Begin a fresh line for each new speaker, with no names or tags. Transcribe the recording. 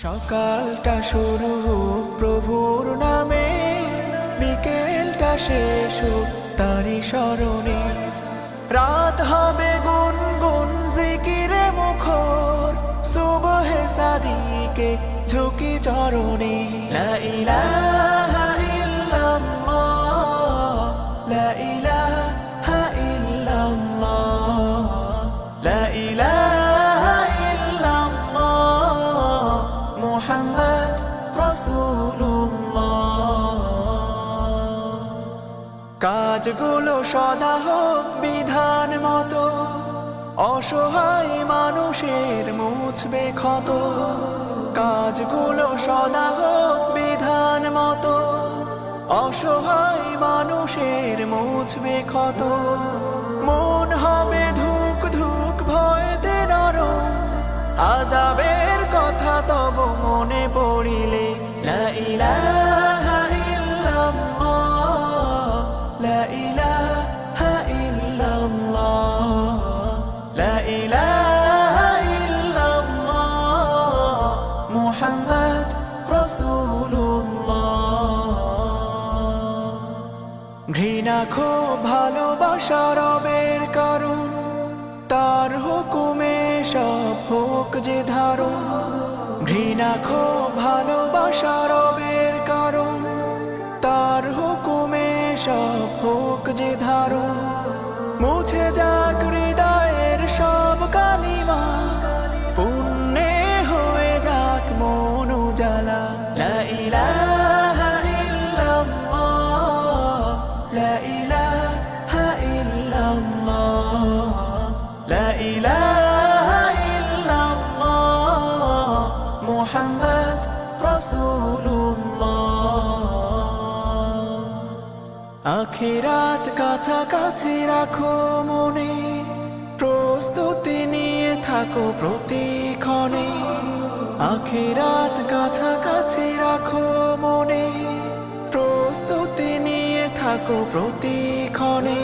সকালটা শুরু হোক প্রভুর নামে, বিকেলটা শেষ হোক তারি স্মরণে। রাত হবে গুনগুন জিকিরে মুখর, সুবহে সাদিকে ঝুঁকি চরণে। লা ইলাহা ইল্লাল্লাহ, লা ইলাহা ইল্লাল্লাহ, লা ইলাহা ইল্লাল্লাহ, মুহাম্মদ রাসূলুল্লাহ। কাজগুলো সদা হোক বিধান মতো, অসহায় মানুষের মুছবে ক্ষত। কাজগুলো সদা হোক বিধান মতো, অসহায় মানুষের মুছবে ক্ষত। মন হবে ধুক ধুক ভয়তে নরম, আযাবের কথা তব মনে পড়িলে। লা ইলাহা ইল্লাল্লাহ, লা ইলাহা ইল্লাল্লাহ, লা ইলাহা ইল্লাল্লাহ, মুহাম্মদ রাসূলুল্লাহ। ঘৃণা ক্ষোভ ভালোবাসা রবের কারণ, তার হুকুমে সব হোক যে ধারণ। ঘৃণা ক্ষোভ ভালোবাসা রবের কারণ, তার হুকুমে সব হোক যে ধারণ। মুছে যাক হৃদয়ের সব কালিমা, পুণ্যে হয়ে যাক মন উজালা। লা ইলাহা ইল্লাল্লাহ, লা ইলাহা ইল্লাল্লাহ, লা ইলাহা ইল্লাল্লাহ, মুহাম্মদ রাসূলুল্লাহ। আখিরাত কাছাকাছি রাখো মনে, প্রস্তুতি নিয়ে থাকো প্রতিক্ষণে। আখিরাত কাছাকাছি রাখো মনে, প্রস্তুতি নিয়ে থাকো প্রতিক্ষণে।